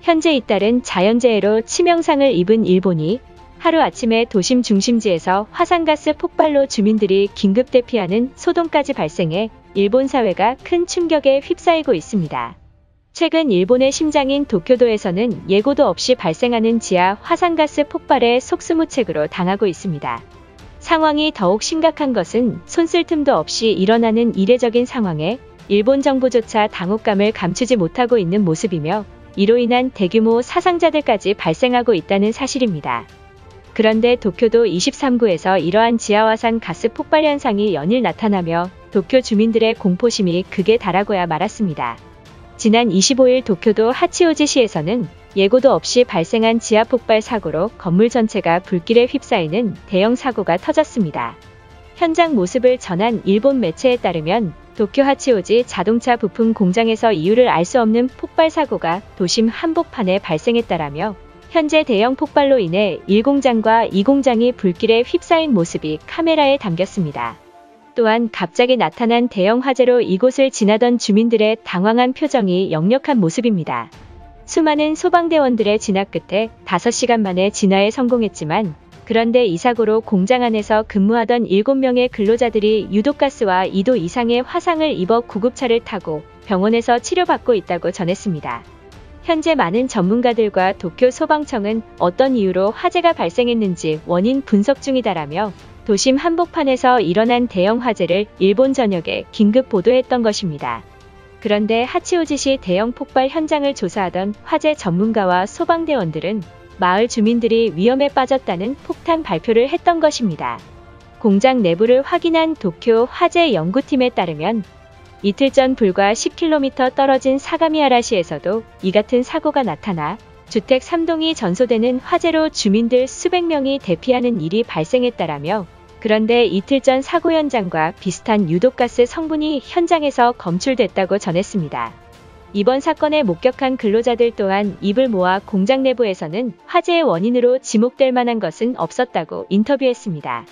현재 잇따른 자연재해로 치명상을 입은 일본이 하루아침에 도심 중심지에서 화산가스 폭발로 주민들이 긴급 대피하는 소동까지 발생해 일본 사회가 큰 충격에 휩싸이고 있습니다. 최근 일본의 심장인 도쿄도에서는 예고도 없이 발생하는 지하 화산가스 폭발에 속수무책으로 당하고 있습니다. 상황이 더욱 심각한 것은 손쓸 틈도 없이 일어나는 이례적인 상황에 일본 정부조차 당혹감을 감추지 못하고 있는 모습이며 이로 인한 대규모 사상자들까지 발생하고 있다는 사실입니다. 그런데 도쿄도 23구에서 이러한 지하화산 가스 폭발 현상이 연일 나타나며 도쿄 주민들의 공포심이 극에 달하고야 말았습니다. 지난 25일 도쿄도 하치오지시에서는 예고도 없이 발생한 지하 폭발 사고로 건물 전체가 불길에 휩싸이는 대형 사고가 터졌습니다. 현장 모습을 전한 일본 매체에 따르면 도쿄 하치오지 자동차 부품 공장에서 이유를 알 수 없는 폭발 사고가 도심 한복판에 발생했다라며 현재 대형 폭발로 인해 1공장과 2공장이 불길에 휩싸인 모습이 카메라에 담겼습니다. 또한 갑자기 나타난 대형 화재로 이곳을 지나던 주민들의 당황한 표정이 역력한 모습입니다. 수많은 소방대원들의 진화 끝에 5시간 만에 진화에 성공했지만 그런데 이 사고로 공장 안에서 근무하던 7명의 근로자들이 유독가스와 2도 이상의 화상을 입어 구급차를 타고 병원에서 치료받고 있다고 전했습니다. 현재 많은 전문가들과 도쿄 소방청은 어떤 이유로 화재가 발생했는지 원인 분석 중이다라며 도심 한복판에서 일어난 대형 화재를 일본 전역에 긴급 보도했던 것입니다. 그런데 하치오지시 대형 폭발 현장을 조사하던 화재 전문가와 소방대원들은 마을 주민들이 위험에 빠졌다는 폭탄 발표를 했던 것입니다. 공장 내부를 확인한 도쿄 화재 연구팀에 따르면 이틀 전 불과 10km 떨어진 사가미하라시에서도 이 같은 사고가 나타나 주택 3동이 전소되는 화재로 주민들 수백 명이 대피하는 일이 발생했다라며 그런데 이틀 전 사고 현장과 비슷한 유독가스 성분이 현장에서 검출됐다고 전했습니다. 이번 사건에 목격한 근로자들 또한 입을 모아 공장 내부에서는 화재의 원인으로 지목될 만한 것은 없었다고 인터뷰했습니다.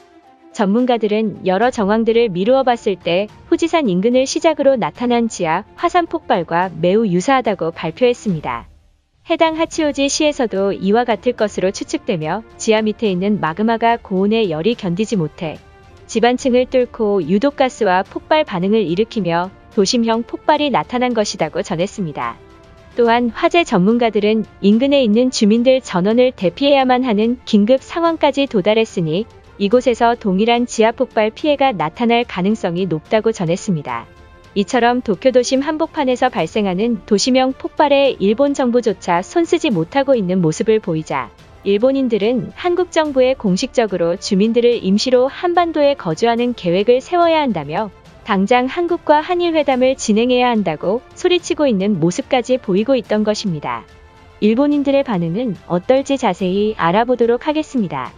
전문가들은 여러 정황들을 미루어 봤을 때 후지산 인근을 시작으로 나타난 지하 화산 폭발과 매우 유사하다고 발표했습니다. 해당 하치오지 시에서도 이와 같을 것으로 추측되며 지하 밑에 있는 마그마가 고온의 열이 견디지 못해 지반층을 뚫고 유독가스와 폭발 반응을 일으키며 도심형 폭발이 나타난 것이라고 전했습니다. 또한 화재 전문가들은 인근에 있는 주민들 전원을 대피해야만 하는 긴급 상황까지 도달했으니 이곳에서 동일한 지하 폭발 피해가 나타날 가능성이 높다고 전했습니다. 이처럼 도쿄 도심 한복판에서 발생하는 도시명 폭발에 일본 정부조차 손쓰지 못하고 있는 모습을 보이자 일본인들은 한국 정부에 공식적으로 주민들을 임시로 한반도에 거주하는 계획을 세워야 한다며 당장 한국과 한일 회담을 진행해야 한다고 소리치고 있는 모습까지 보이고 있던 것입니다. 일본인들의 반응은 어떨지 자세히 알아보도록 하겠습니다.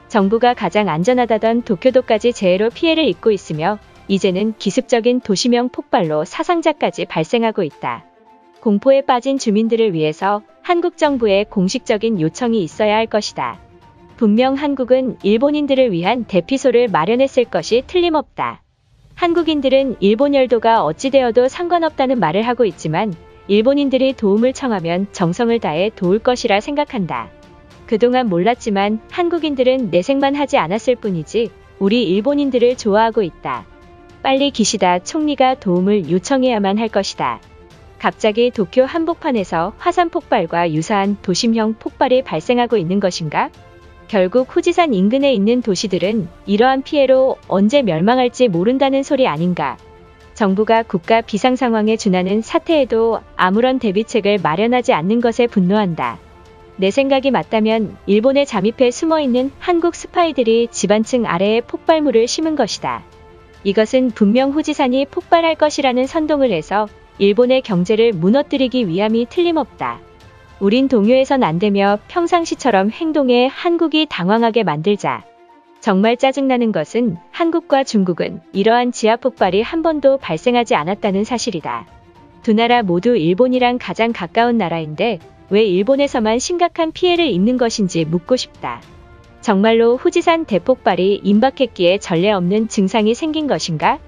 정부가 가장 안전하다던 도쿄도까지 재해로 피해를 입고 있으며 이제는 기습적인 도시명 폭발로 사상자까지 발생하고 있다. 공포에 빠진 주민들을 위해서 한국 정부의 공식적인 요청이 있어야 할 것이다. 분명 한국은 일본인들을 위한 대피소를 마련했을 것이 틀림없다. 한국인들은 일본 열도가 어찌되어도 상관없다는 말을 하고 있지만 일본인들이 도움을 청하면 정성을 다해 도울 것이라 생각한다. 그동안 몰랐지만 한국인들은 내색만 하지 않았을 뿐이지 우리 일본인들을 좋아하고 있다. 빨리 기시다 총리가 도움을 요청해야만 할 것이다. 갑자기 도쿄 한복판에서 화산 폭발과 유사한 도심형 폭발이 발생하고 있는 것인가? 결국 후지산 인근에 있는 도시들은 이러한 피해로 언제 멸망할지 모른다는 소리 아닌가? 정부가 국가 비상상황에 준하는 사태에도 아무런 대비책을 마련하지 않는 것에 분노한다. 내 생각이 맞다면 일본에 잠입해 숨어있는 한국 스파이들이 지반층 아래에 폭발물을 심은 것이다. 이것은 분명 후지산이 폭발할 것이라는 선동을 해서 일본의 경제를 무너뜨리기 위함이 틀림없다. 우린 동요해선 안 되며 평상시처럼 행동해 한국이 당황하게 만들자. 정말 짜증나는 것은 한국과 중국은 이러한 지하 폭발이 한 번도 발생하지 않았다는 사실이다. 두 나라 모두 일본이랑 가장 가까운 나라인데 왜 일본에서만 심각한 피해를 입는 것인지 묻고 싶다. 정말로 후지산 대폭발이 임박했기에 전례 없는 증상이 생긴 것인가?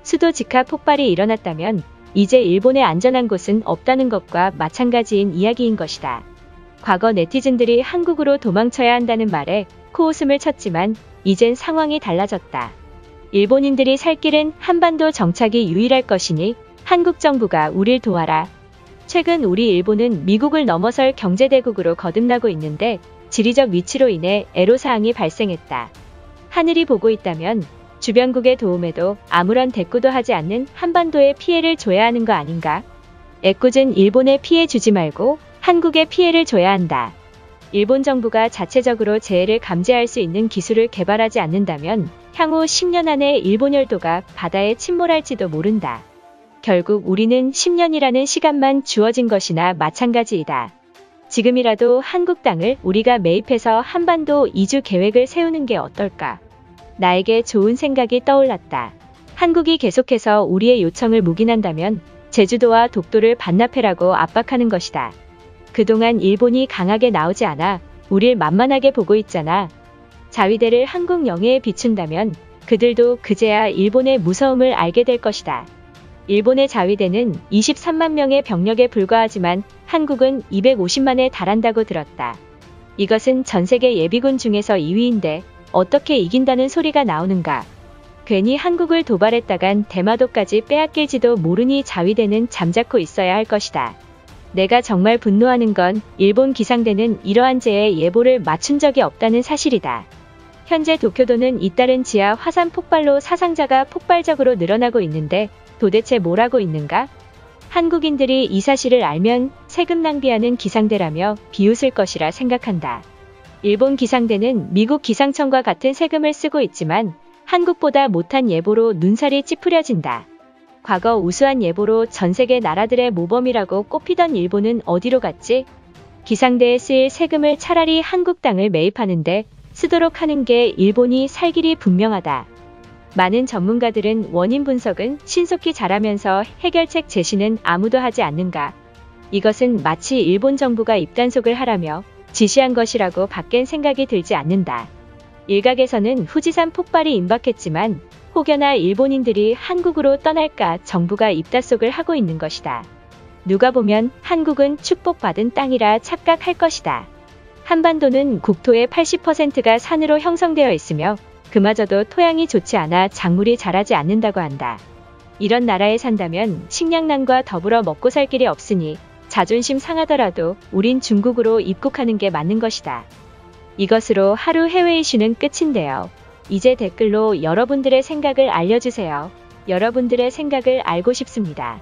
수도 직하 폭발이 일어났다면 이제 일본에 안전한 곳은 없다는 것과 마찬가지인 이야기인 것이다. 과거 네티즌들이 한국으로 도망쳐야 한다는 말에 코웃음을 쳤지만 이젠 상황이 달라졌다. 일본인들이 살 길은 한반도 정착이 유일할 것이니 한국 정부가 우릴 도와라. 최근 우리 일본은 미국을 넘어설 경제대국으로 거듭나고 있는데 지리적 위치로 인해 애로사항이 발생했다. 하늘이 보고 있다면 주변국의 도움에도 아무런 대꾸도 하지 않는 한반도에 피해를 줘야 하는 거 아닌가? 애꿎은 일본에 피해 주지 말고 한국에 피해를 줘야 한다. 일본 정부가 자체적으로 재해를 감지할 수 있는 기술을 개발하지 않는다면 향후 10년 안에 일본 열도가 바다에 침몰할지도 모른다. 결국 우리는 10년이라는 시간만 주어진 것이나 마찬가지이다. 지금이라도 한국 땅을 우리가 매입해서 한반도 이주 계획을 세우는 게 어떨까? 나에게 좋은 생각이 떠올랐다. 한국이 계속해서 우리의 요청을 묵인한다면 제주도와 독도를 반납해라고 압박하는 것이다. 그동안 일본이 강하게 나오지 않아 우릴 만만하게 보고 있잖아. 자위대를 한국 영해에 비춘다면 그들도 그제야 일본의 무서움을 알게 될 것이다. 일본의 자위대는 23만 명의 병력에 불과하지만 한국은 250만에 달한다고 들었다. 이것은 전세계 예비군 중에서 2위인데 어떻게 이긴다는 소리가 나오는가. 괜히 한국을 도발했다간 대마도까지 빼앗길지도 모르니 자위대는 잠자코 있어야 할 것이다. 내가 정말 분노하는 건 일본 기상대는 이러한 재해 예보를 맞춘 적이 없다는 사실이다. 현재 도쿄도는 잇따른 지하 화산 폭발로 사상자가 폭발적으로 늘어나고 있는데 도대체 뭘 하고 있는가? 한국인들이 이 사실을 알면 세금 낭비하는 기상대라며 비웃을 것이라 생각한다. 일본 기상대는 미국 기상청과 같은 세금을 쓰고 있지만 한국보다 못한 예보로 눈살이 찌푸려진다. 과거 우수한 예보로 전세계 나라들의 모범이라고 꼽히던 일본은 어디로 갔지? 기상대에 쓰일 세금을 차라리 한국 땅을 매입하는데 쓰도록 하는 게 일본이 살 길이 분명하다. 많은 전문가들은 원인 분석은 신속히 잘하면서 해결책 제시는 아무도 하지 않는가. 이것은 마치 일본 정부가 입단속을 하라며 지시한 것이라고 밖엔 생각이 들지 않는다. 일각에서는 후지산 폭발이 임박했지만 혹여나 일본인들이 한국으로 떠날까 정부가 입단속을 하고 있는 것이다. 누가 보면 한국은 축복받은 땅이라 착각할 것이다. 한반도는 국토의 80%가 산으로 형성되어 있으며 그마저도 토양이 좋지 않아 작물이 자라지 않는다고 한다. 이런 나라에 산다면 식량난과 더불어 먹고 살 길이 없으니 자존심 상하더라도 우린 중국으로 입국하는 게 맞는 것이다. 이것으로 하루 해외 이슈는 끝인데요. 이제 댓글로 여러분들의 생각을 알려주세요. 여러분들의 생각을 알고 싶습니다.